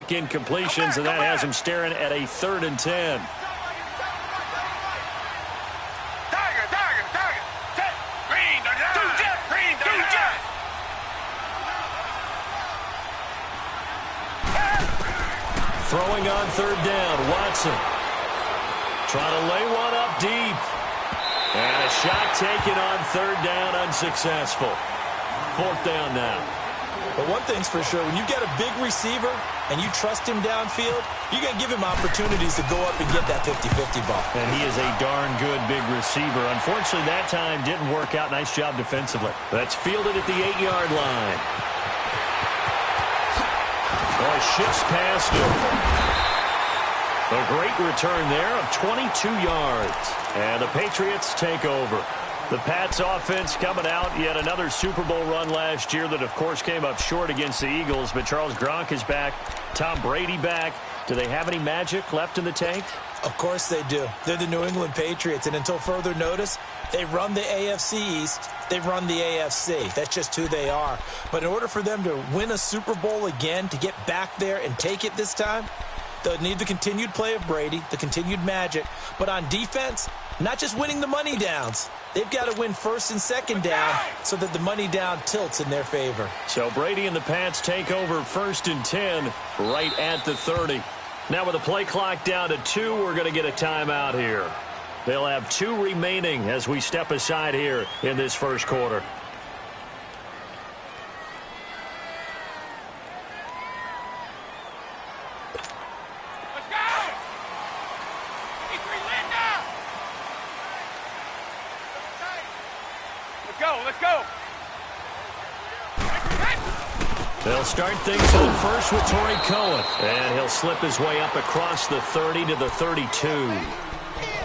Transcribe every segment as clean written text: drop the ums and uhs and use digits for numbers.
incompletions, and that has him staring at a 3rd and 10. Throwing on 3rd down, Watson. Trying to lay one up deep. And a shot taken on 3rd down, unsuccessful. 4th down now. But one thing's for sure, when you get a big receiver and you trust him downfield, you're going to give him opportunities to go up and get that 50-50 ball. And he is a darn good big receiver. Unfortunately, that time didn't work out. Nice job defensively. That's fielded at the 8-yard line. Oh, shifts past him. A great return there of 22 yards. And the Patriots take over. The Pats offense coming out, yet another Super Bowl run last year that, of course, came up short against the Eagles. But Charles Gronk is back. Tom Brady back. Do they have any magic left in the tank? Of course they do. They're the New England Patriots, and until further notice, they run the AFC East. They run the AFC. That's just who they are. But in order for them to win a Super Bowl again, to get back there and take it this time, they'll need the continued play of Brady, the continued magic. But on defense, not just winning the money downs. They've got to win 1st and 2nd down so that the money down tilts in their favor. So Brady and the Pats take over 1st and 10 right at the 30. Now with the play clock down to 2, we're going to get a timeout here. They'll have 2 remaining as we step aside here in this first quarter. They'll start things off first with Torrey Cohen. And he'll slip his way up across the 30 to the 32.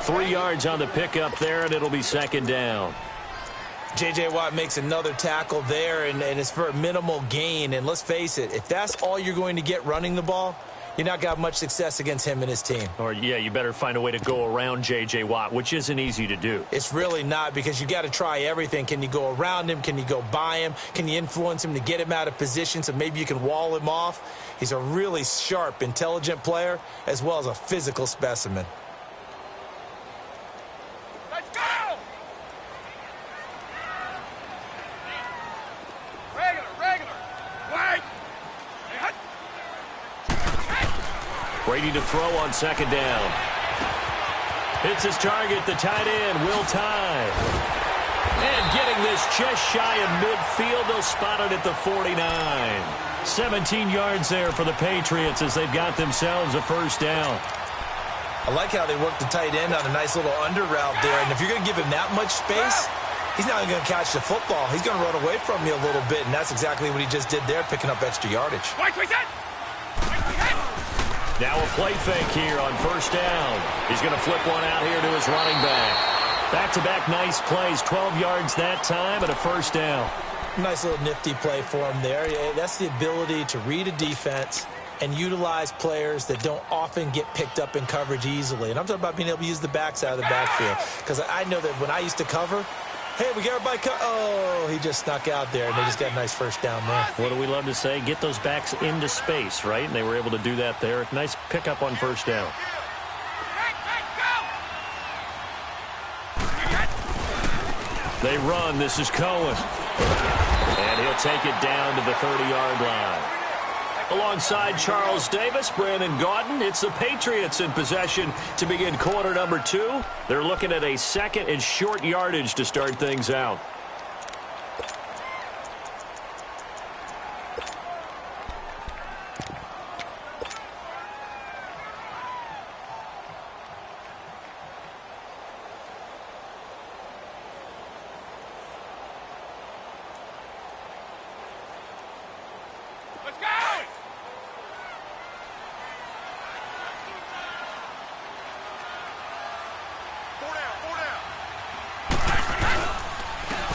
3 yards on the pickup there, and it'll be 2nd down. J.J. Watt makes another tackle there, and it's for a minimal gain. And let's face it, if that's all you're going to get running the ball, you're not going to have much success against him and his team. Or, yeah, you better find a way to go around J.J. Watt, which isn't easy to do. It's really not, because you got to try everything. Can you go around him? Can you go by him? Can you influence him to get him out of position so maybe you can wall him off? He's a really sharp, intelligent player as well as a physical specimen. Let's go! Regular. Wait! Brady to throw on 2nd down. Hits his target, the tight end, Will Tye. And getting this just shy of midfield, they'll spot it at the 49. 17 yards there for the Patriots as they've got themselves a 1st down. I like how they work the tight end on a nice little under route there. And if you're going to give him that much space, he's not going to catch the football. He's going to run away from you a little bit, and that's exactly what he just did there, picking up extra yardage. Now a play fake here on 1st down. He's going to flip one out here to his running back. Back-to-back nice plays, 12 yards that time and a 1st down. Nice little nifty play for him there. That's the ability to read a defense and utilize players that don't often get picked up in coverage easily. And I'm talking about being able to use the backside of the backfield. Because I know that when I used to cover, hey, we got everybody oh, he just snuck out there, and they just got a nice 1st down there. What do we love to say? Get those backs into space, right? And they were able to do that there. Nice pickup on 1st down. They run. This is Cohen. And he'll take it down to the 30-yard line. Alongside Charles Davis, Brandon Gaudin, it's the Patriots in possession to begin quarter number 2. They're looking at a 2nd and short yardage to start things out.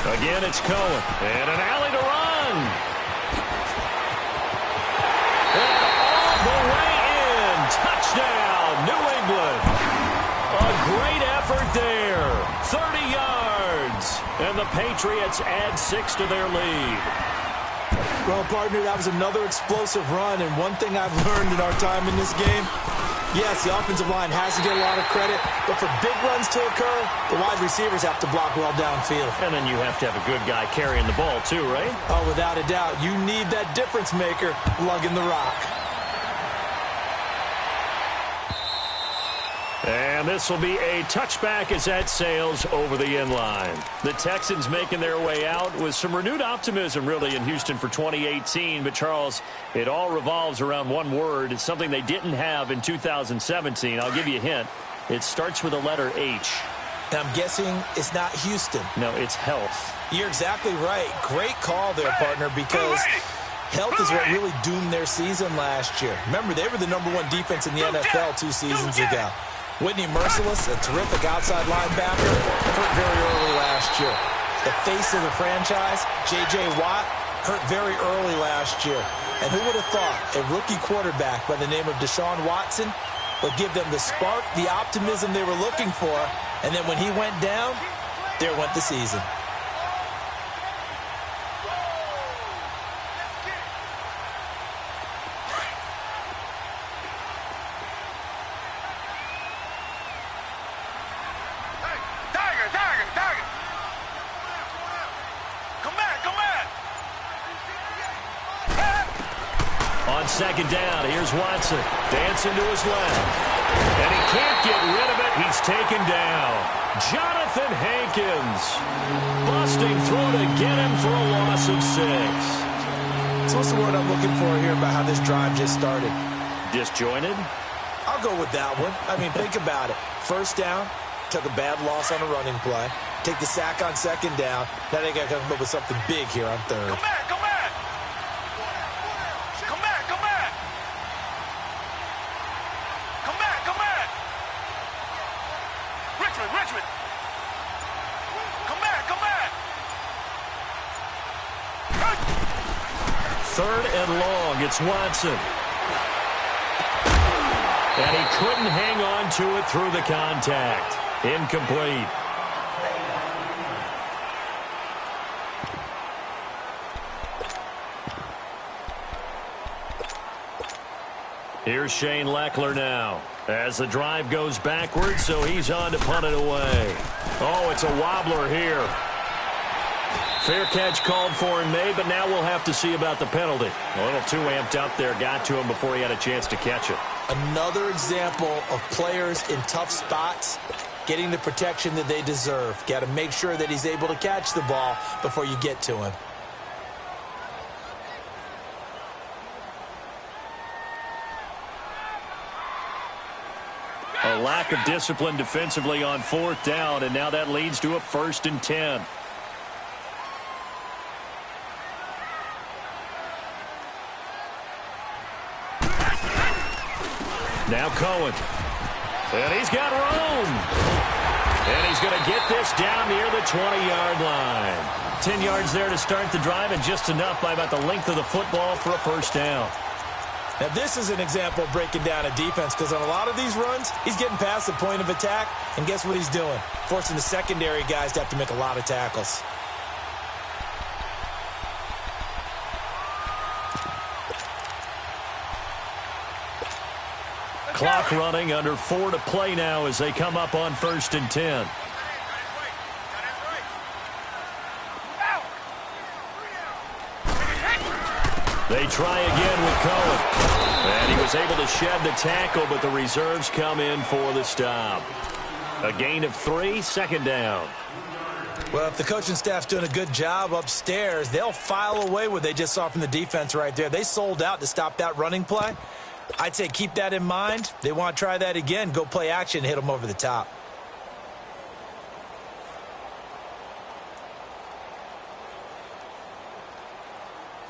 Again, it's Cohen. And an alley to run. And all the way in. Touchdown, New England. A great effort there. 30 yards. And the Patriots add 6 to their lead. Well, partner, that was another explosive run, and one thing I've learned in our time in this game, yes, the offensive line has to get a lot of credit, but for big runs to occur, the wide receivers have to block well downfield. And then you have to have a good guy carrying the ball too, right? Oh, without a doubt. You need that difference maker lugging the rock. And this will be a touchback as that sails over the end line. The Texans making their way out with some renewed optimism, really, in Houston for 2018. But, Charles, it all revolves around one word. It's something they didn't have in 2017. I'll give you a hint. It starts with the letter H. I'm guessing it's not Houston. No, it's health. You're exactly right. Great call there, partner, because health is what really doomed their season last year. Remember, they were the #1 defense in the NFL 2 seasons ago. Whitney Merciless, a terrific outside linebacker, hurt very early last year. The face of the franchise, J.J. Watt, hurt very early last year. And who would have thought a rookie quarterback by the name of Deshaun Watson would give them the spark, the optimism they were looking for, and then when he went down, there went the season. Second down, here's Watson, dancing to his left, and he can't get rid of it. He's taken down. Jonathan Hankins, busting through to get him for a loss of 6. So what's the word I'm looking for here about how this drive just started? Disjointed? I'll go with that one. I mean, think about it. First down, took a bad loss on a running play. Take the sack on second down. Now they got to come up with something big here on third. Come back, come back! Richmond! Come back, come back! Third and long, it's Watson. And he couldn't hang on to it through the contact. Incomplete. Here's Shane Leckler now as the drive goes backwards, so he's on to punt it away. Oh, it's a wobbler here. Fair catch called for and made, but now we'll have to see about the penalty. A little too amped up there, got to him before he had a chance to catch it. Another example of players in tough spots getting the protection that they deserve. Got to make sure that he's able to catch the ball before you get to him. A lack of discipline defensively on fourth down, and now that leads to a 1st and 10. Now Cohen. And he's got room. And he's going to get this down near the 20-yard line. 10 yards there to start the drive, and just enough by about the length of the football for a 1st down. Now, this is an example of breaking down a defense, because on a lot of these runs, he's getting past the point of attack, and guess what he's doing? Forcing the secondary guys to have to make a lot of tackles. Clock running, under 4 to play now as they come up on 1st and 10. They try again with Cohen. And he was able to shed the tackle, but the reserves come in for the stop. A gain of 3, 2nd down. Well, if the coaching staff's doing a good job upstairs, they'll file away what they just saw from the defense right there. They sold out to stop that running play. I'd say keep that in mind. They want to try that again. Go play action, hit them over the top.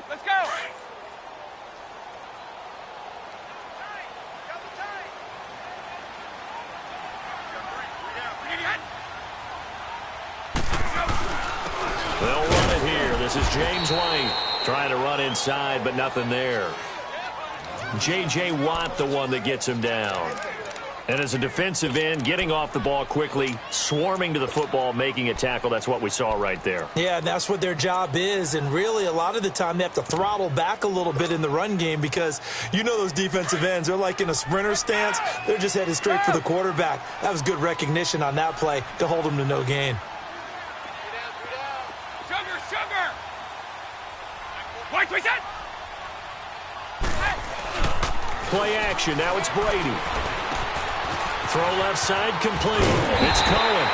Let's go! They'll run it here. This is James White trying to run inside, but nothing there. J.J. Watt, the one that gets him down. And as a defensive end, getting off the ball quickly, swarming to the football, making a tackle, that's what we saw right there. Yeah, and that's what their job is. And really, a lot of the time, they have to throttle back a little bit in the run game because you know those defensive ends, they're like in a sprinter stance. They're just headed straight for the quarterback. That was good recognition on that play to hold them to no gain. Sugar! White, we set! Play action. Now it's Brady. Throw left side complete. It's Cohen.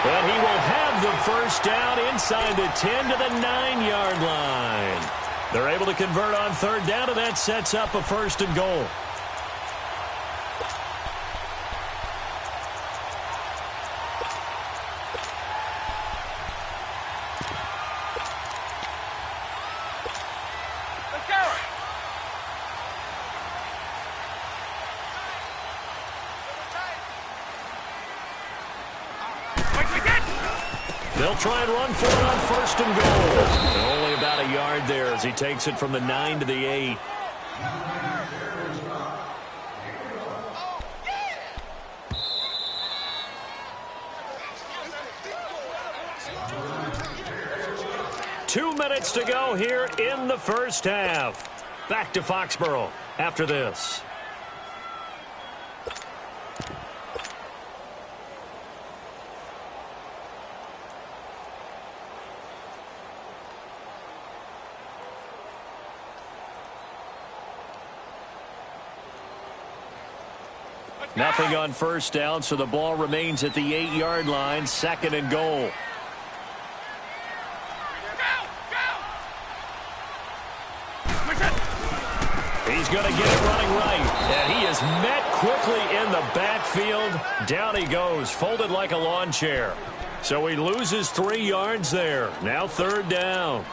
And he will have the first down inside the 10 to the 9-yard line. They're able to convert on third down, and that sets up a first and goal. Let's go! They'll try and run for it on first and goal. And only about a yard there as he takes it from the 9 to the 8. Two minutes to go here in the first half. Back to Foxborough after this. Nothing on first down, so the ball remains at the 8-yard line, second and goal. He's going to get it running right, and he is met quickly in the backfield. Down he goes, folded like a lawn chair. So he loses 3 yards there. Now third down.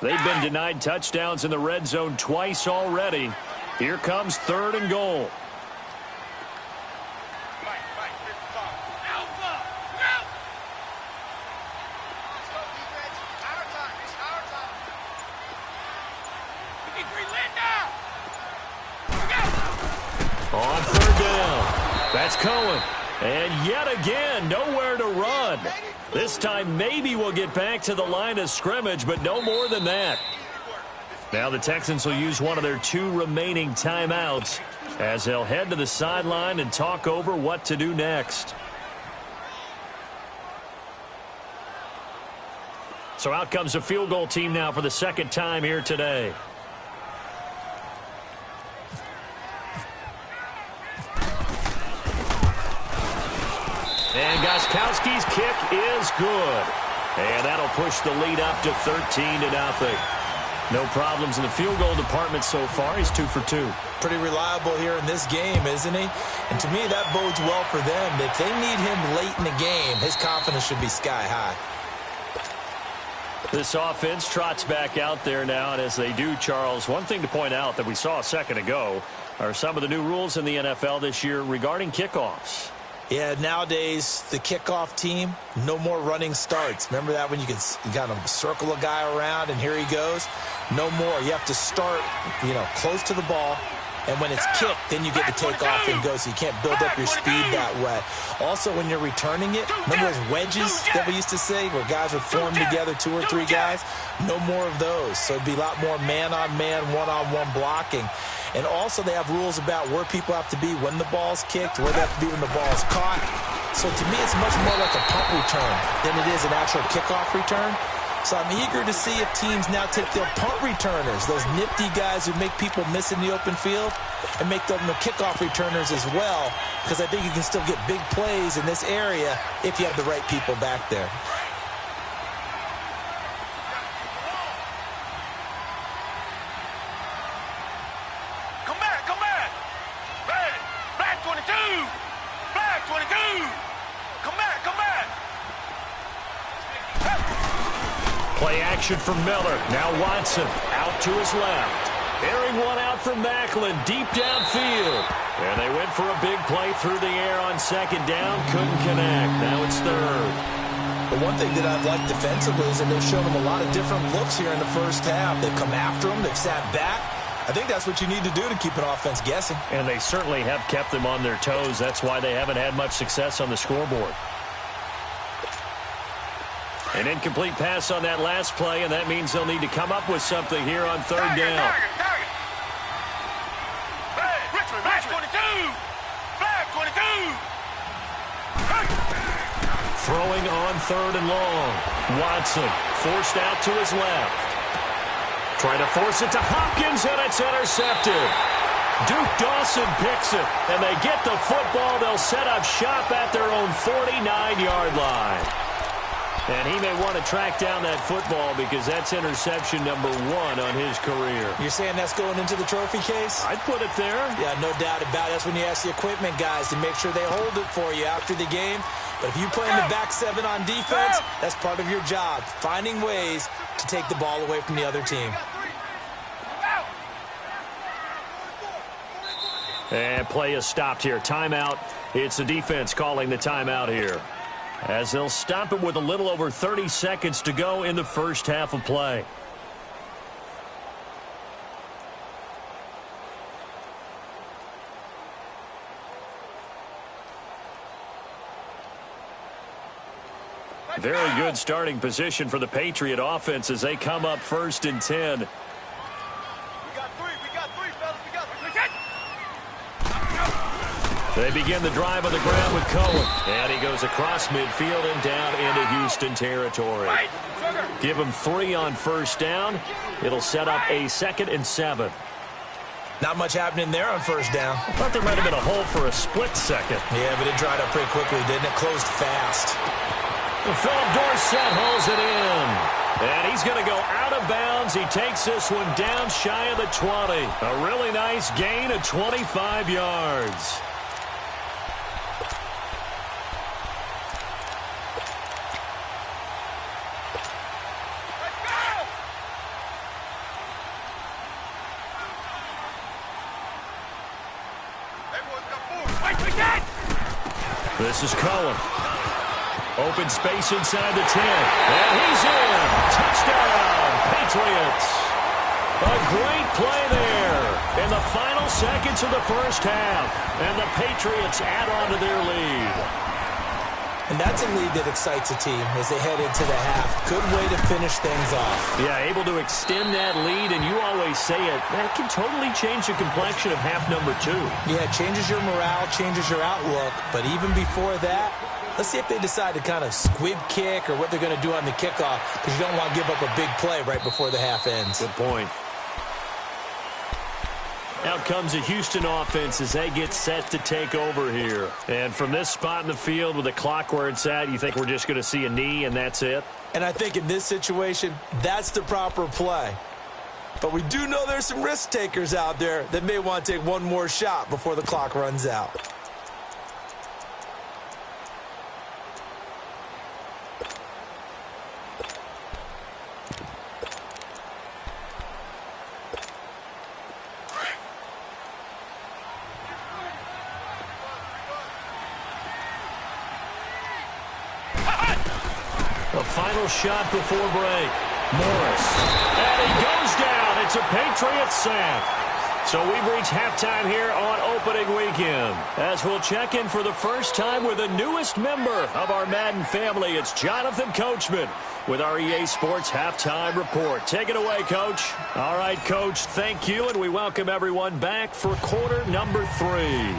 They've been denied touchdowns in the red zone twice already. Here comes third and goal. On third down, that's Cohen. And yet again, nowhere to run. This time maybe we'll get back to the line of scrimmage, but no more than that. Now the Texans will use one of their 2 remaining timeouts as they'll head to the sideline and talk over what to do next. So out comes the field goal team now for the second time here today. And Gostkowski's kick is good. And that'll push the lead up to 13-0. No problems in the field goal department so far. He's 2 for 2. Pretty reliable here in this game, isn't he? And to me, that bodes well for them. If they need him late in the game, his confidence should be sky high. This offense trots back out there now, and as they do, Charles, one thing to point out that we saw a second ago are some of the new rules in the NFL this year regarding kickoffs. Yeah, nowadays, the kickoff team, no more running starts. Remember that when you got to circle a guy around and here he goes? No more. You have to start, close to the ball. And when it's kicked, then you get to take off and go, so you can't build up your speed that way. Also, when you're returning it, remember those wedges that we used to say where guys would form together, 2 or 3 guys? No more of those. So it'd be a lot more man-on-man, one-on-one blocking. And also they have rules about where people have to be when the ball's kicked, where they have to be when the ball's caught. So to me, it's much more like a punt return than it is an actual kickoff return. So I'm eager to see if teams now take their punt returners, those nifty guys who make people miss in the open field, and make them the kickoff returners as well, because I think you can still get big plays in this area if you have the right people back there. Come back! Red! Black 22! Black 22! Come back! Play action for Miller. Now Watson out to his left. Airing one out for Macklin deep downfield. And they went for a big play through the air on second down. Couldn't connect. Now it's third. The one thing that I've liked defensively is that they've shown them a lot of different looks here in the first half. They've come after them. They've sat back. I think that's what you need to do to keep an offense guessing. And they certainly have kept them on their toes. That's why they haven't had much success on the scoreboard. An incomplete pass on that last play, and that means they'll need to come up with something here on third down. Target. Hey, Richmond, 22. Flag 22. Throwing on third and long. Watson forced out to his left. Trying to force it to Hopkins, and it's intercepted. Duke Dawson picks it, and they get the football. They'll set up shop at their own 49-yard line. And he may want to track down that football because that's interception number 1 on his career. You're saying that's going into the trophy case? I'd put it there. Yeah, no doubt about it. That's when you ask the equipment guys to make sure they hold it for you after the game. But if you play in the back 7 on defense, that's part of your job, finding ways to take the ball away from the other team. And play is stopped here. Timeout. It's the defense calling the timeout here, as they'll stop it with a little over 30 seconds to go in the first half of play. Very good starting position for the Patriot offense as they come up first and 10. We got three, fellas. We got three. They begin the drive on the ground with Cohen. And he goes across midfield and down into Houston territory. Give him 3 on first down. It'll set up a 2nd and 7. Not much happening there on first down. I thought there might have been a hole for a split second. Yeah, but it dried up pretty quickly, didn't it? Closed fast. Philip Dorsett holds it in. And he's going to go out of bounds. He takes this one down shy of the 20. A really nice gain of 25 yards. This is Cohen. Open space inside the 10. And he's in. Touchdown, Patriots. A great play there in the final seconds of the first half. And the Patriots add on to their lead. And that's a lead that excites a team as they head into the half. Good way to finish things off. Yeah, able to extend that lead, and you always say it, that can totally change the complexion of half number 2. Yeah, it changes your morale, changes your outlook. But even before that, let's see if they decide to kind of squib kick or what they're going to do on the kickoff, because you don't want to give up a big play right before the half ends. Good point. Out comes the Houston offense as they get set to take over here. And from this spot in the field with the clock where it's at, you think we're just going to see a knee and that's it? And I think in this situation, that's the proper play. But we do know there's some risk takers out there that may want to take one more shot before the clock runs out. The final shot before break. Morris. And he goes down. It's a Patriots sack. So we've reached halftime here on opening weekend. As we'll check in for the first time with the newest member of our Madden family. It's Jonathan Coachman with our EA Sports Halftime Report. Take it away, Coach. All right, Coach, thank you, and we welcome everyone back for quarter number 3.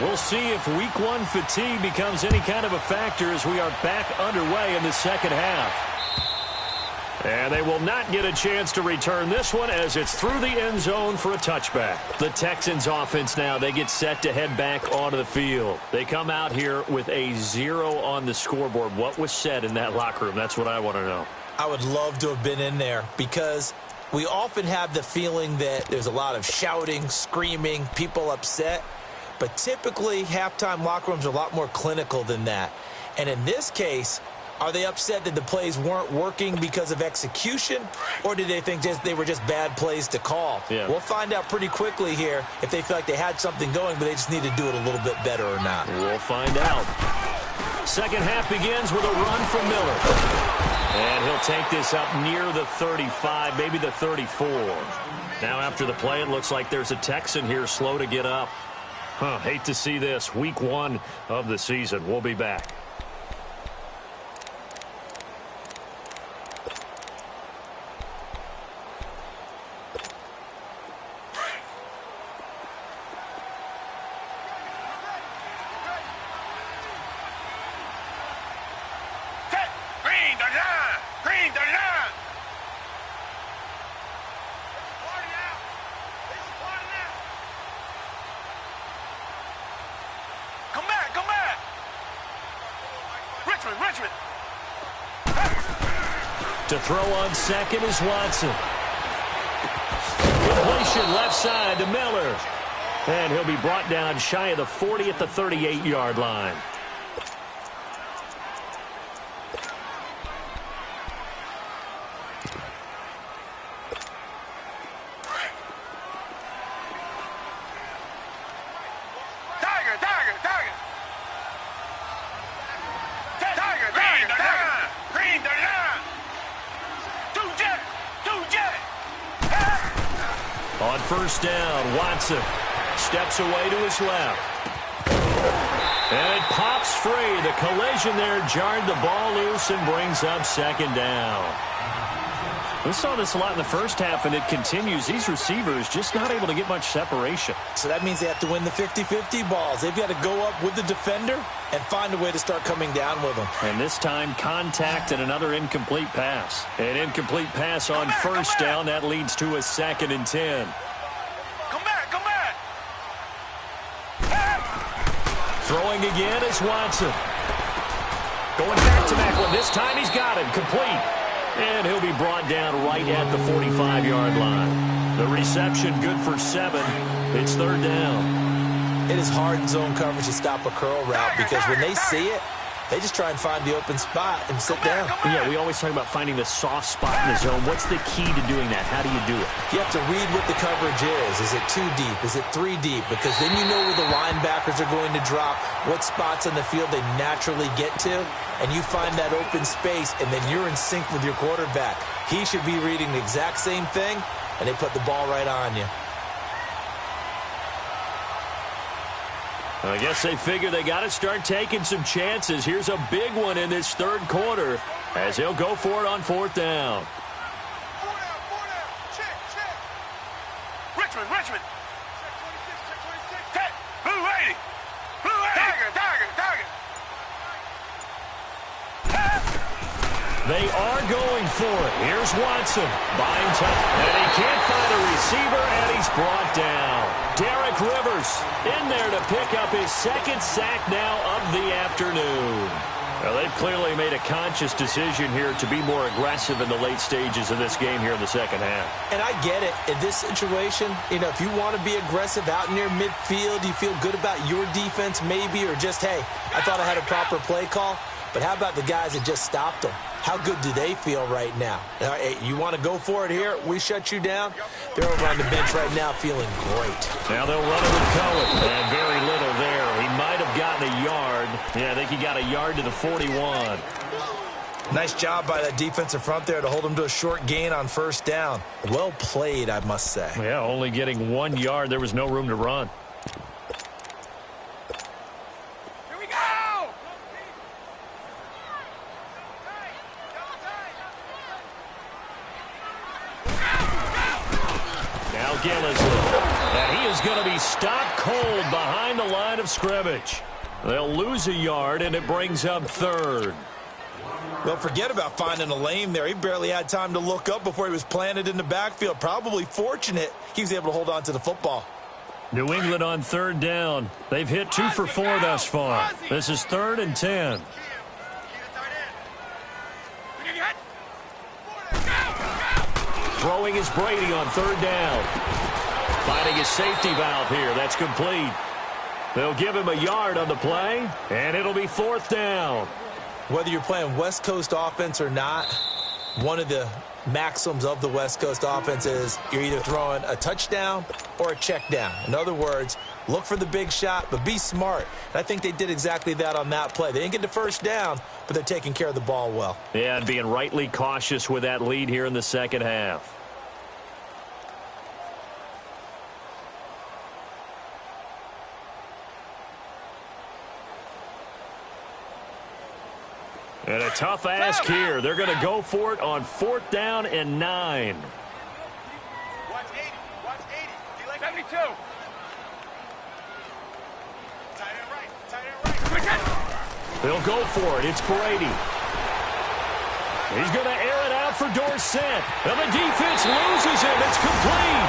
We'll see if week 1 fatigue becomes any kind of a factor as we are back underway in the second half. And they will not get a chance to return this one as it's through the end zone for a touchback. The Texans offense now, they get set to head back onto the field. They come out here with a 0 on the scoreboard. What was said in that locker room? That's what I want to know. I would love to have been in there because we often have the feeling that there's a lot of shouting, screaming, people upset. But typically, halftime locker rooms are a lot more clinical than that. And in this case, Are they upset that the plays weren't working because of execution, or do they think they were just bad plays to call? Yeah. We'll find out pretty quickly here if they feel like they had something going, but they just need to do it a little bit better or not. We'll find out. Second half begins with a run from Miller. And he'll take this up near the 35, maybe the 34. Now after the play, it looks like there's a Texan here slow to get up. Hate to see this. Week 1 of the season. We'll be back. To throw on second is Watson. Completion left side to Miller. And he'll be brought down shy of the 40 at the 38-yard line. On first down, Watson steps away to his left. And it pops free. The collision there jarred the ball loose and brings up second down. We saw this a lot in the first half, and it continues. These receivers just not able to get much separation. So that means they have to win the 50-50 balls. They've got to go up with the defender and find a way to start coming down with them. And this time, contact and another incomplete pass. An incomplete pass on first down. That leads to a 2nd and 10. Come back. Throwing again is Watson. Going back to Macklin. This time he's got him. Complete. And he'll be brought down right at the 45-yard line. The reception good for 7. It's third down. It is hard in zone coverage to stop a curl route because when they see it, they just try and find the open spot and sit down. Yeah, we always talk about finding the soft spot in the zone. What's the key to doing that? How do you do it? You have to read what the coverage is. Is it 2 deep? Is it 3 deep? Because then you know where the linebackers are going to drop, what spots on the field they naturally get to, and you find that open space, and then you're in sync with your quarterback. He should be reading the exact same thing, and they put the ball right on you. I guess they figure they got to start taking some chances. Here's a big one in this third quarter as he'll go for it on fourth down. 4 down. Check. Richmond. Check 26. Check. Blue 80. Tiger. They are going for it. Here's Watson. Buying time. And he can't find a receiver, and he's brought down. Derek Rivers in there to pick up his 2nd sack now of the afternoon. Well, they've clearly made a conscious decision here to be more aggressive in the late stages of this game here in the second half. And I get it. In this situation, if you want to be aggressive out near midfield, you feel good about your defense maybe, or just, hey, I thought I had a proper play call. But how about the guys that just stopped them? How good do they feel right now? Hey, you want to go for it here? We shut you down? They're over on the bench right now feeling great. Now they'll run it with Cohen. And very little there. He might have gotten a yard. Yeah, I think he got a yard to the 41. Nice job by that defensive front there to hold him to a short gain on first down. Well played, I must say. Yeah, only getting 1 yard. There was no room to run. And he is going to be stopped cold behind the line of scrimmage. They'll lose a yard, and it brings up 3rd. Well, forget about finding a lane there. He barely had time to look up before he was planted in the backfield. Probably fortunate he was able to hold on to the football. New England on 3rd down. They've hit 2 for 4 thus far. This is 3rd and 10. Throwing is Brady on 3rd down. Finding his safety valve here. That's complete. They'll give him a yard on the play, and it'll be 4th down. Whether you're playing West Coast offense or not, one of the maxims of the West Coast offense is you're either throwing a touchdown or a check down. In other words, look for the big shot, but be smart. And I think they did exactly that on that play. They didn't get the first down, but they're taking care of the ball well. Yeah, and being rightly cautious with that lead here in the second half. And a tough ask here. They're going to go for it on 4th down and 9. Watch 80. Watch 80. 72. Tight end right. Tight end right. They'll go for it. It's Brady. He's going to air it out for Dorsett. And the defense loses him. It's complete.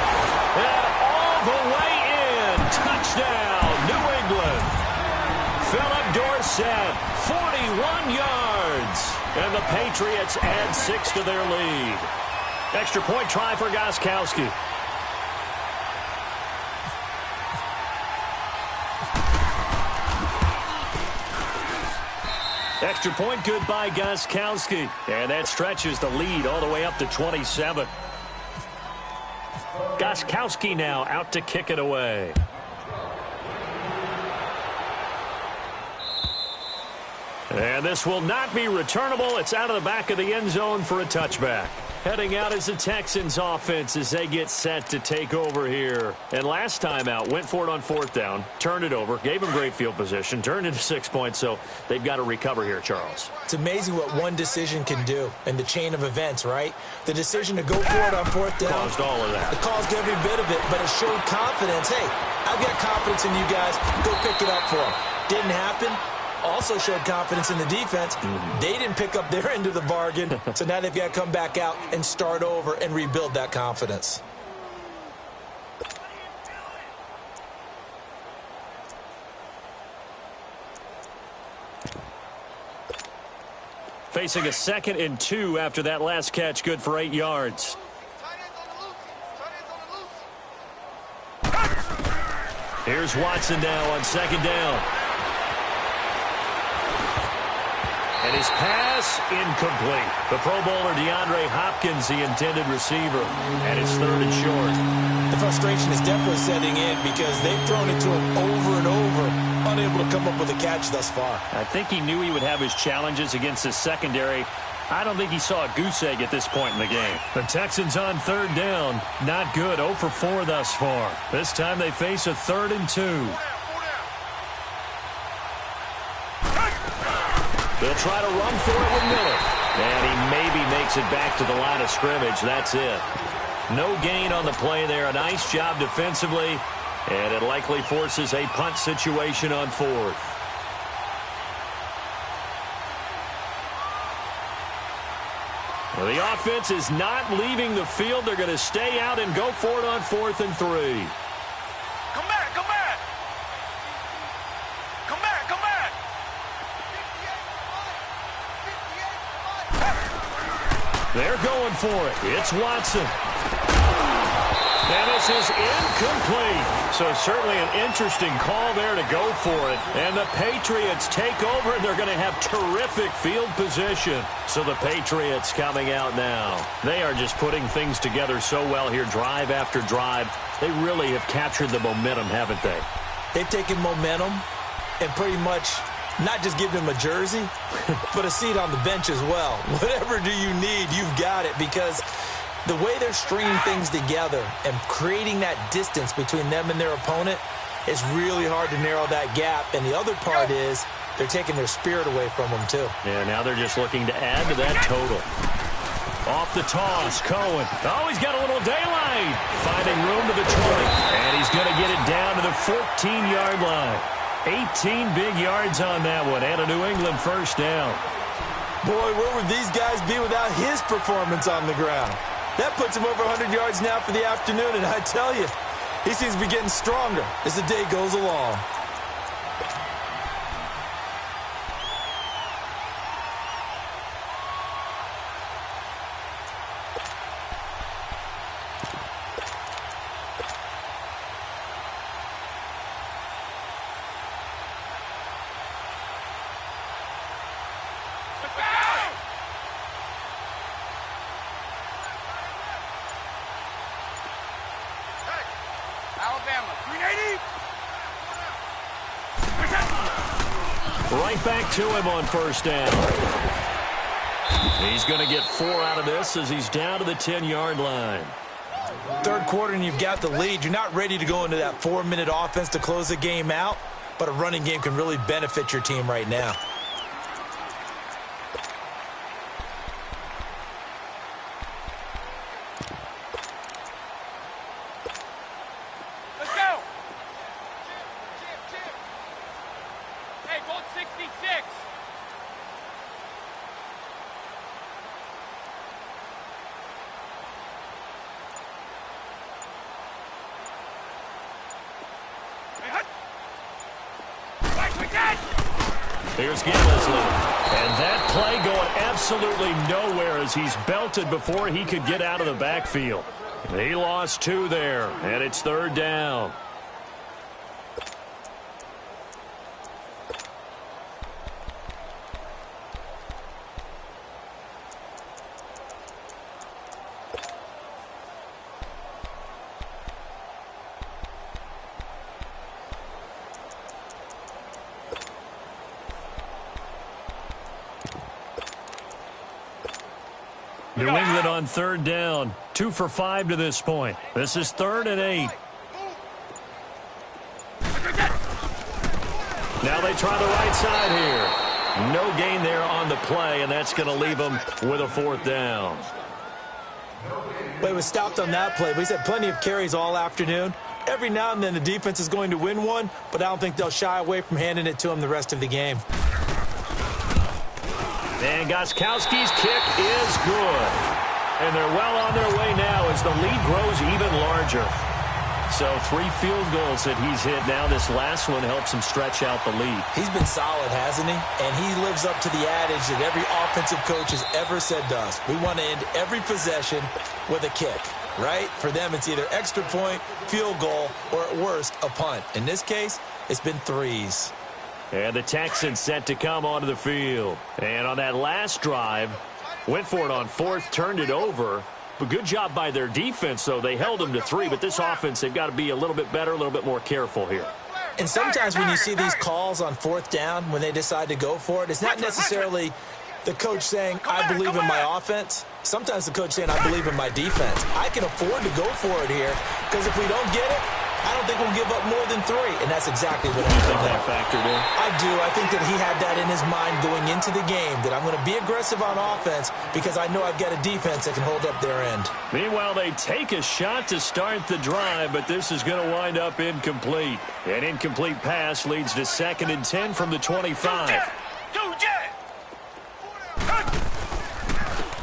And all the way in. Touchdown, New England. Philip Dorsett, 41 yards. And the Patriots add 6 to their lead. Extra point try for Gostkowski. Extra point good by Gostkowski. And that stretches the lead all the way up to 27. Gostkowski now out to kick it away. And this will not be returnable. It's out of the back of the end zone for a touchback. Heading out is the Texans offense as they get set to take over here. And last time out, went for it on 4th down, turned it over, gave them great field position, turned into 6 points, so they've got to recover here, Charles. It's amazing what one decision can do in the chain of events, right? The decision to go for it on 4th down. Caused all of that. It caused every bit of it, but it showed confidence. Hey, I've got confidence in you guys. Go pick it up for them. Didn't happen. Also showed confidence in the defense. They didn't pick up their end of the bargain, so now they've got to come back out and start over and rebuild that confidence. Facing a 2nd and 2 after that last catch, good for 8 yards. Here's Watson now on 2nd down. And his pass incomplete. The Pro Bowler DeAndre Hopkins, the intended receiver. And it's 3rd and short. The frustration is definitely setting in because they've thrown it to him over and over, unable to come up with a catch thus far. I think he knew he would have his challenges against his secondary. I don't think he saw a goose egg at this point in the game. The Texans on 3rd down. Not good. 0 for 4 thus far. This time they face a 3rd and 2. They'll try to run for it with Miller. And he maybe makes it back to the line of scrimmage. That's it. No gain on the play there. A nice job defensively. And it likely forces a punt situation on 4th. Well, the offense is not leaving the field. They're going to stay out and go for it on 4th and 3. Come back, come back. Come back, come back. They're going for it. It's Watson. And this is incomplete. So certainly an interesting call there to go for it. And the Patriots take over, and they're going to have terrific field position. So the Patriots coming out now. They are just putting things together so well here, drive after drive. They really have captured the momentum, haven't they? They've taken momentum and pretty much not just give him a jersey, but a seat on the bench as well. Whatever do you need, you've got it, because the way they're stringing things together and creating that distance between them and their opponent, it's really hard to narrow that gap. And the other part is they're taking their spirit away from them, too. Yeah, now they're just looking to add to that total. Off the toss, Cohen. Oh, he's got a little daylight. Finding room to the 20. And he's going to get it down to the 14-yard line. 18 big yards on that one, and a New England first down. Boy, where would these guys be without his performance on the ground? That puts him over 100 yards now for the afternoon, and I tell you, he seems to be getting stronger as the day goes along. Right back to him on first down. He's going to get 4 out of this as he's down to the 10-yard line. Third quarter and you've got the lead. You're not ready to go into that 4-minute offense to close the game out, but a running game can really benefit your team right now. Let's go. Hey, Bolt 66. Here's Gillisley. And that play going absolutely nowhere as he's belted before he could get out of the backfield. He lost 2 there, and it's third down. New England on third down. 2 for 5 to this point. This is 3rd and 8. Now they try the right side here. No gain there on the play, and that's going to leave them with a 4th down. Well, he was stopped on that play, but he's had plenty of carries all afternoon. Every now and then the defense is going to win one, but I don't think they'll shy away from handing it to him the rest of the game. And Gostkowski's kick is good. And they're well on their way now as the lead grows even larger. So 3 field goals that he's hit now. This last one helps him stretch out the lead. He's been solid, hasn't he? And he lives up to the adage that every offensive coach has ever said to us. We want to end every possession with a kick, right? For them, it's either extra point, field goal, or at worst, a punt. In this case, it's been 3s. And the Texans set to come onto the field. And on that last drive, went for it on 4th, turned it over. But good job by their defense, though. They held them to 3, but this offense, they've got to be a little bit better, a little bit more careful here. And sometimes when you see these calls on 4th down, when they decide to go for it, it's not necessarily the coach saying, I believe in my offense. Sometimes the coach saying, I believe in my defense. I can afford to go for it here because if we don't get it, I don't think we'll give up more than 3, and that's exactly what you think that factored in? I do. I think that he had that in his mind going into the game, that I'm going to be aggressive on offense because I know I've got a defense that can hold up their end. Meanwhile, they take a shot to start the drive, but this is going to wind up incomplete. An incomplete pass leads to 2nd and 10 from the 25.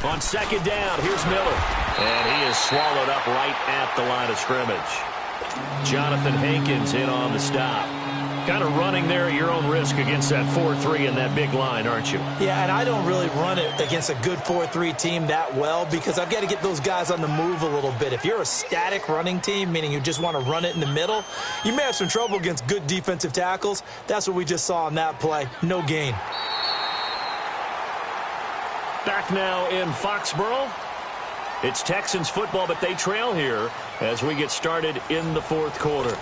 On 2nd down, here's Miller. And he is swallowed up right at the line of scrimmage. Jonathan Hankins in on the stop. Kind of running there at your own risk against that 4-3 and that big line, aren't you? Yeah, and I don't really run it against a good 4-3 team that well because I've got to get those guys on the move a little bit. If you're a static running team, meaning you just want to run it in the middle, you may have some trouble against good defensive tackles. That's what we just saw on that play. No gain. Back now in Foxborough. It's Texans football, but they trail here as we get started in the 4th quarter.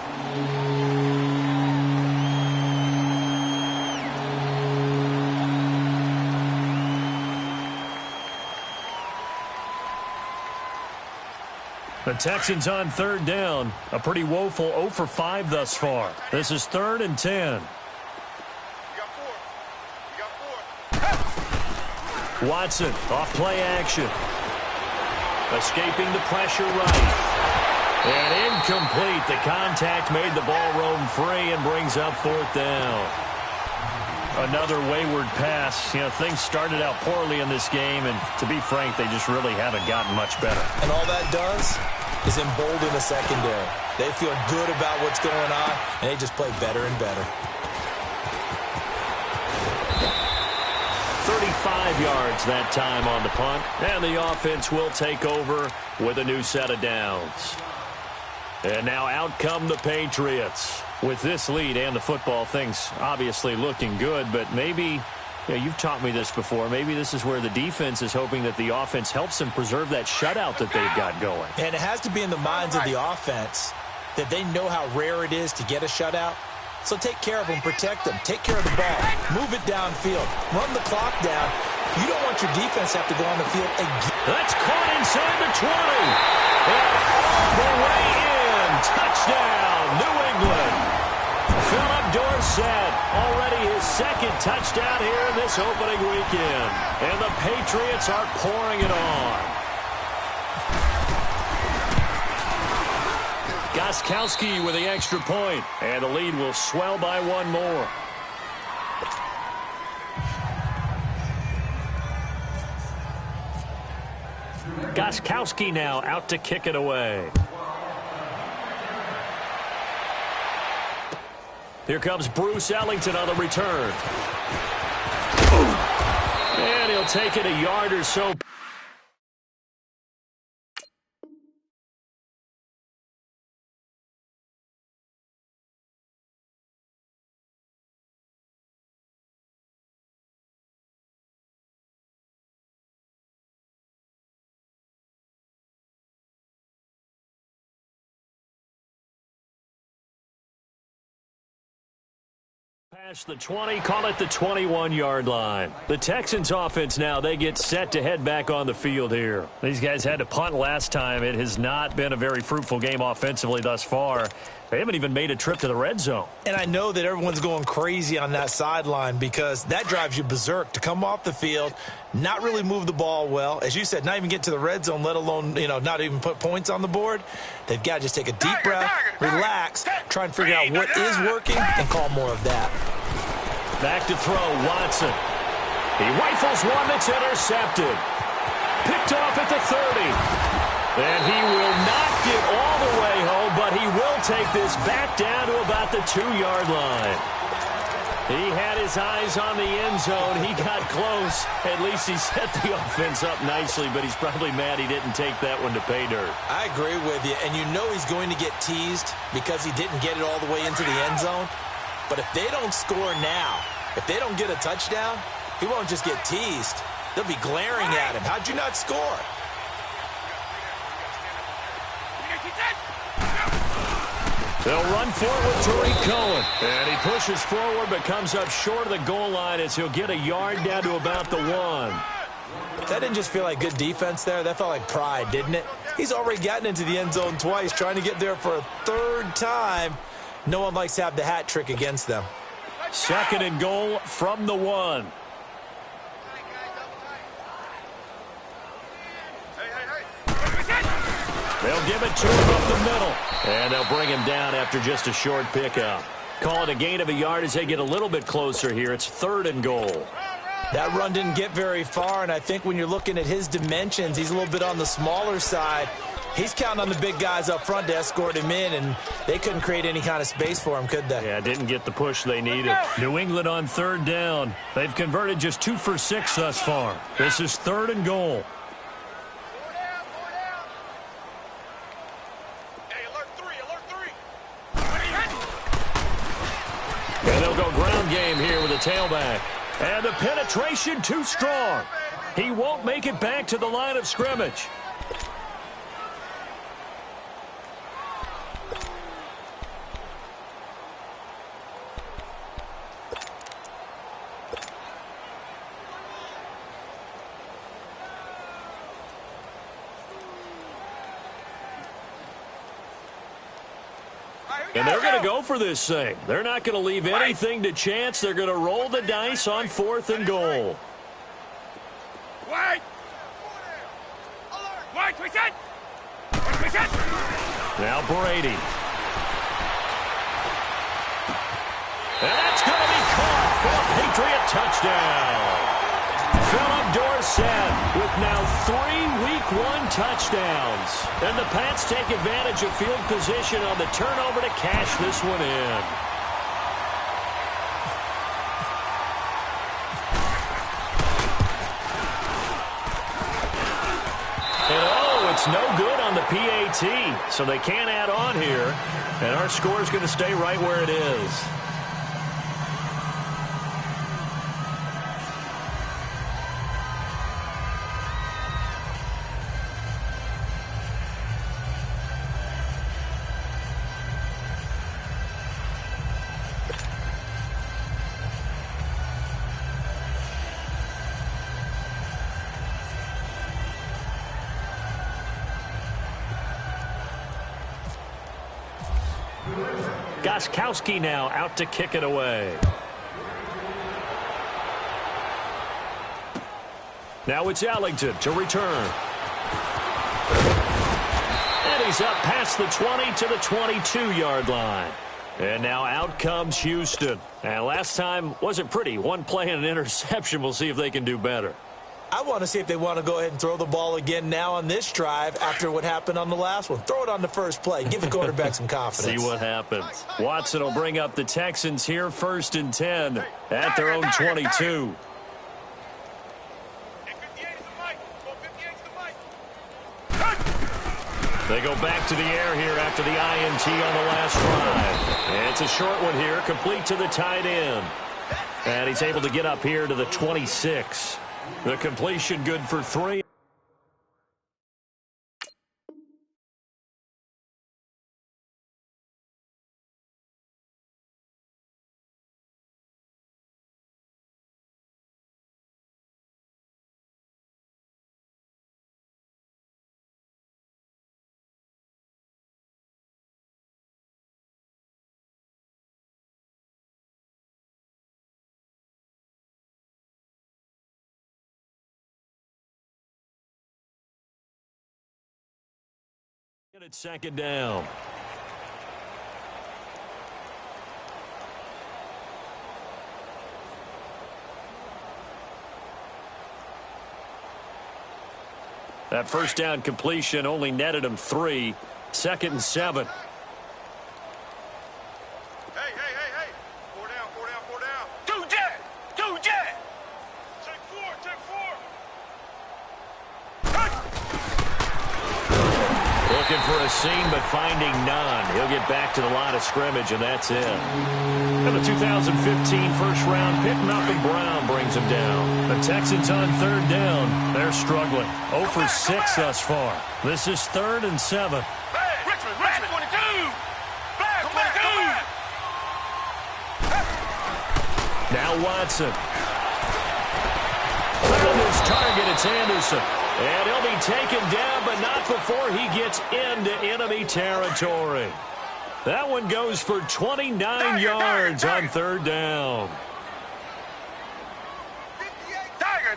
The Texans on 3rd down. A pretty woeful 0 for 5 thus far. This is 3rd and 10. Watson off play action. Escaping the pressure right. And incomplete. The contact made the ball roam free and brings up 4th down. Another wayward pass. You know, things started out poorly in this game, and to be frank, they just really haven't gotten much better. And all that does is embolden the secondary. They feel good about what's going on, and they just play better and better. 35 yards that time on the punt, and the offense will take over with a new set of downs. And now out come the Patriots. With this lead and the football, things obviously looking good, but maybe, you've taught me this before, maybe this is where the defense is hoping that the offense helps them preserve that shutout that they've got going. And it has to be in the minds of the offense that they know how rare it is to get a shutout. So take care of them, protect them, take care of the ball, move it downfield, run the clock down. You don't want your defense to have to go on the field again. That's caught inside the 20. And all the way in. Touchdown, New England. Philip Dorsett, already his second touchdown here in this opening weekend. And the Patriots are pouring it on. Gostkowski with the extra point, and the lead will swell by one more. Gostkowski now out to kick it away. Here comes Bruce Ellington on the return. And he'll take it a yard or so. Past the 20, call it the 21-yard line. The Texans offense now, they get set to head back on the field here. These guys had to punt last time. It has not been a very fruitful game offensively thus far. They haven't even made a trip to the red zone. And I know that everyone's going crazy on that sideline because that drives you berserk to come off the field, not really move the ball well. As you said, not even get to the red zone, let alone, not even put points on the board. They've got to just take a deep breath, relax, try and figure out what is working, and call more of that. Back to throw, Watson. He rifles one that's intercepted. Picked off at the 30. And he will not get all the way home, but he will take this back down to about the 2-yard line. He had his eyes on the end zone. He got close. At least he set the offense up nicely, but he's probably mad he didn't take that one to pay dirt. I agree with you, and you know he's going to get teased because he didn't get it all the way into the end zone. But if they don't score now, if they don't get a touchdown, he won't just get teased. They'll be glaring at him. How'd you not score? They'll run for it with Tariq Cohen. And he pushes forward but comes up short of the goal line as he'll get a yard down to about the 1. That didn't just feel like good defense there. That felt like pride, didn't it? He's already gotten into the end zone twice, trying to get there for a third time. No one likes to have the hat trick against them. 2nd and goal from the 1. They'll give it to him up the middle. And they'll bring him down after just a short pickup. Call it a gain of a yard as they get a little bit closer here. It's 3rd and goal. That run didn't get very far, and I think when you're looking at his dimensions, he's a little bit on the smaller side. He's counting on the big guys up front to escort him in, and they couldn't create any kind of space for him, could they? Yeah, didn't get the push they needed. New England on 3rd down. They've converted just 2 for 6 thus far. This is 3rd and goal. And they'll go ground game here with a tailback. And the penetration too strong. He won't make it back to the line of scrimmage. And they're going to go for this thing. They're not going to leave anything to chance. They're going to roll the dice on 4th and goal. Now Brady. And that's going to be caught for a Patriot touchdown. Philip Dorsett with now 3 Week 1 touchdowns. And the Pats take advantage of field position on the turnover to cash this one in. And it's no good on the PAT, so they can't add on here. And our score is going to stay right where it is. Gostkowski now out to kick it away. Now it's Ellington to return. And he's up past the 20 to the 22-yard line. And now out comes Houston. And last time wasn't pretty. One play and an interception. We'll see if they can do better. I want to see if they want to go ahead and throw the ball again now on this drive after what happened on the last one. Throw it on the first play. Give the quarterback some confidence. See what happens. Watson will bring up the Texans here 1st and 10 at their own 22. They go back to the air here after the INT on the last drive. And it's a short one here, complete to the tight end. And he's able to get up here to the 26. The completion good for 3. It's 2nd down. That first down completion only netted him 3. 2nd and 7. Hey. 4 down. Two jet. Check 4. Looking for a seam, but finding none. He'll get back to the line of scrimmage, and that's it. And the 2015 first-round pick, Malcolm Brown, brings him down. The Texans on 3rd down. They're struggling. 0 for 6 thus far. This is 3rd and 7. Richmond, 22. Come back. Now Watson. Found his target. It's Anderson. And he'll be taken down, but not before he gets into enemy territory. That one goes for 29 yards on 3rd down. Tiger.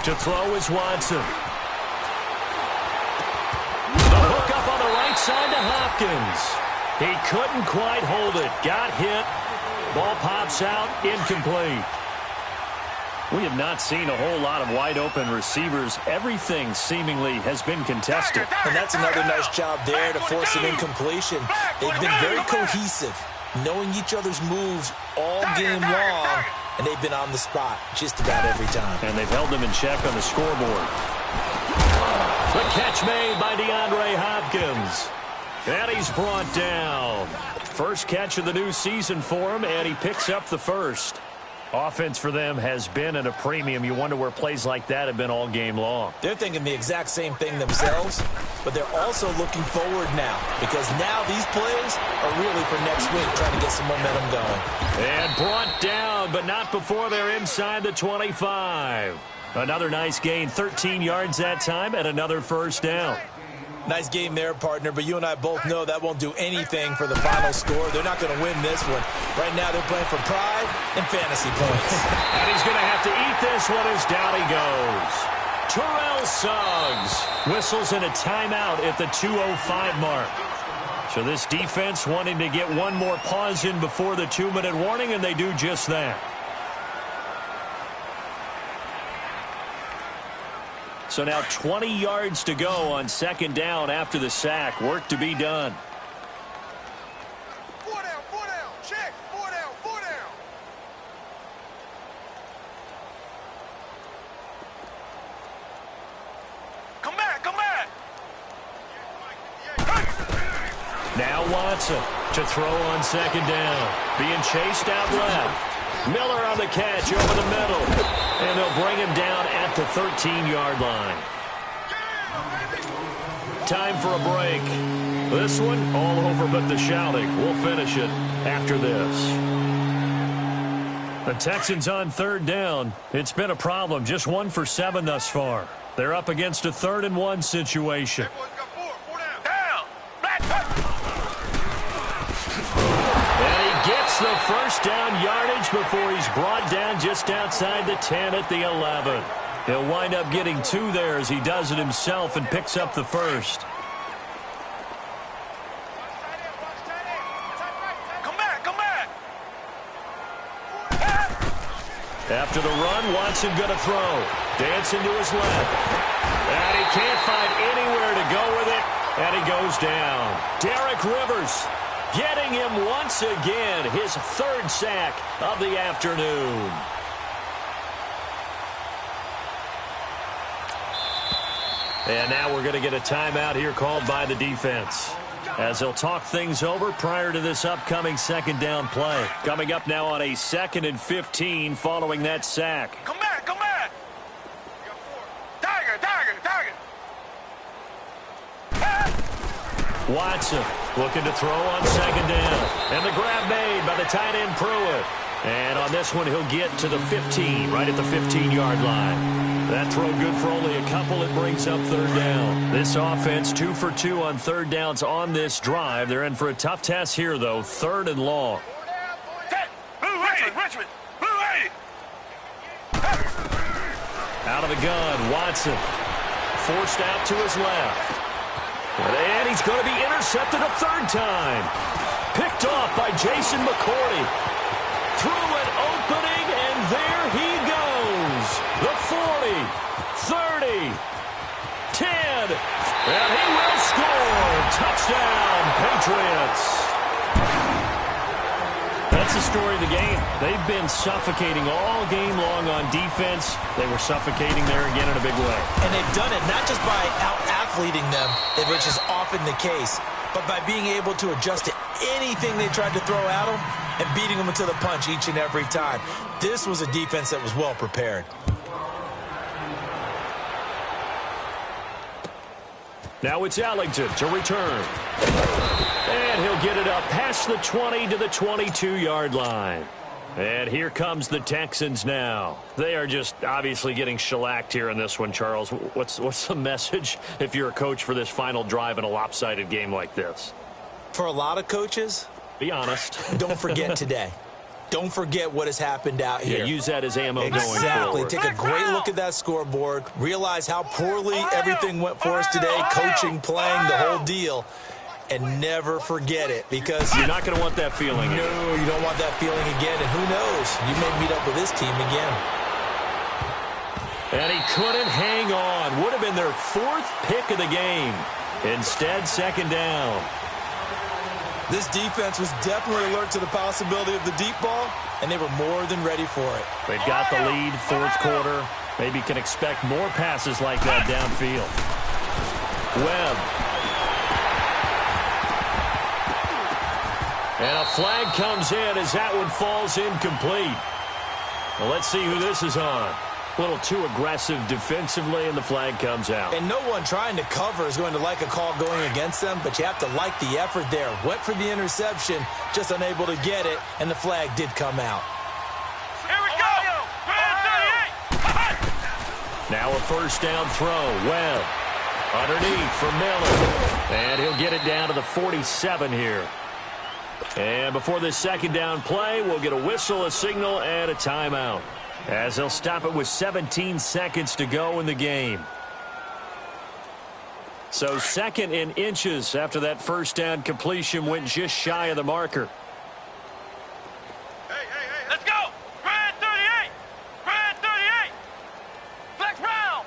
To throw is Watson. The hook up on the right side to Hopkins. He couldn't quite hold it. Got hit. Ball pops out, incomplete. We have not seen a whole lot of wide-open receivers. Everything seemingly has been contested. And that's another nice job there to force an incompletion. They've been very cohesive, knowing each other's moves all game long, and they've been on the spot just about every time. And they've held them in check on the scoreboard. The catch made by DeAndre Hopkins. And he's brought down. First catch of the new season for him, and he picks up the first. Offense for them has been at a premium. You wonder where plays like that have been all game long. They're thinking the exact same thing themselves, but they're also looking forward now, because now these plays are really for next week, trying to get some momentum going. And brought down, but not before they're inside the 25. Another nice gain, 13 yards that time, and another first down. Nice game there, partner, but you and I both know that won't do anything for the final score. They're not going to win this one. Right now, they're playing for pride and fantasy points. And he's going to have to eat this one as down he goes. Terrell Suggs whistles in a timeout at the 2:05 mark. So this defense wanting to get one more pause in before the 2-minute warning, and they do just that. So now 20 yards to go on 2nd down after the sack. Work to be done. 4 down. Check. 4 down. Come back. Now Watson to throw on 2nd down. Being chased out left. Miller on the catch over the middle. And they'll bring him down at the 13-yard line. Time for a break. This one all over but the shouting. We'll finish it after this. The Texans on 3rd down. It's been a problem. Just 1 for 7 thus far. They're up against a 3rd and 1 situation. And he gets the first down yardage before he's brought down just outside the 10 at the 11. He'll wind up getting 2 there as he does it himself and picks up the first. After the run, Watson going to throw. Dancing to his left. And he can't find anywhere to go with it. And he goes down. Derek Rivers getting him once again. His 3rd sack of the afternoon. And now we're going to get a timeout here called by the defense, as they'll talk things over prior to this upcoming 2nd down play. Coming up now on a 2nd and 15 following that sack. Come back, come back. Tiger. Watson looking to throw on 2nd down. And the grab made by the tight end Pruitt. And on this one, he'll get to the 15, right at the 15-yard line. That throw good for only a couple. It brings up 3rd down. This offense 2 for 2 on 3rd downs on this drive. They're in for a tough task here, though. 3rd and long. Richmond. Out of the gun, Watson. Forced out to his left. And he's going to be intercepted a 3rd time. Picked off by Jason McCourty. Through an opening, and there he goes. The 40, 30, 10, and he will score. Touchdown, Patriots. That's the story of the game. They've been suffocating all game long on defense. They were suffocating there again in a big way. And they've done it not just by out-athleting them, which is often the case, but by being able to adjust to anything they tried to throw at them and beating them to the punch each and every time. This was a defense that was well prepared. Now it's Ellington to return. And he'll get it up past the 20 to the 22-yard line. And here comes the Texans now. They are just obviously getting shellacked here in this one, Charles. What's the message if you're a coach for this final drive in a lopsided game like this? For a lot of coaches, be honest. Don't forget today. Don't forget what has happened out here. Yeah, use that as ammo going forward. Exactly. Take a great look at that scoreboard. Realize how poorly everything went for us today. Coaching, playing, the whole deal. And never forget it, because you're not going to want that feeling again. No, you don't want that feeling again. And who knows? You may meet up with this team again. And he couldn't hang on. Would have been their 4th pick of the game. Instead, 2nd down. This defense was definitely alert to the possibility of the deep ball, and they were more than ready for it. They've got the lead, 4th quarter. Maybe can expect more passes like that downfield. Webb. And a flag comes in as that one falls incomplete. Well, let's see who this is on. A little too aggressive defensively, and the flag comes out. And no one trying to cover is going to like a call going against them, but you have to like the effort there. Went for the interception, just unable to get it, and the flag did come out. Here we go. Now a 1st down throw. Webb underneath for Miller. And he'll get it down to the 47 here. And before this 2nd down play, we'll get a whistle, a signal, and a timeout, as they'll stop it with 17 seconds to go in the game. So 2nd and inches after that 1st down completion went just shy of the marker. Hey, let's go. Red 38. Red 38. Flex round.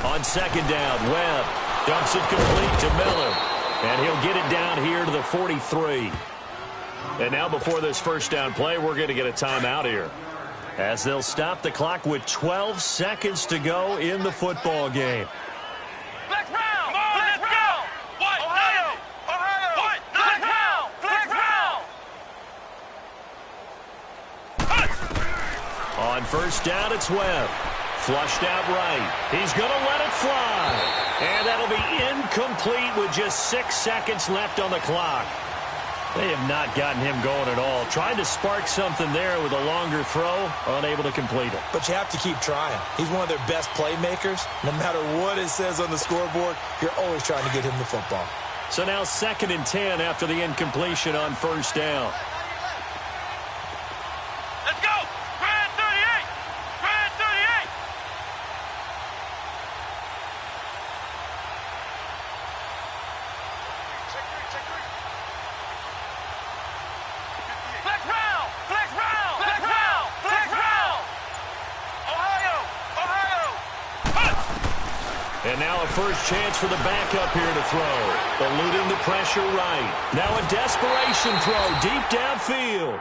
On 2nd down, Webb dumps it complete to Miller. And he'll get it down here to the 43. And now before this 1st down play, we're going to get a timeout here, as they'll stop the clock with 12 seconds to go in the football game. Flex round. Come on, let's go. What? Ohio. What? Flex round. On 1st down, it's Webb. Flushed out right. He's going to let it fly. And that'll be incomplete with just 6 seconds left on the clock. They have not gotten him going at all. Tried to spark something there with a longer throw, unable to complete it. But you have to keep trying. He's one of their best playmakers. No matter what it says on the scoreboard, you're always trying to get him the football. So now 2nd and 10 after the incompletion on 1st down. Let's go! Grand 38! Grand 38! Flex round! Flex round! Flex round! Flex round! Ohio! Ohio! And now a first chance for the backup here to throw. Eluding the pressure right. Now a desperation throw deep downfield.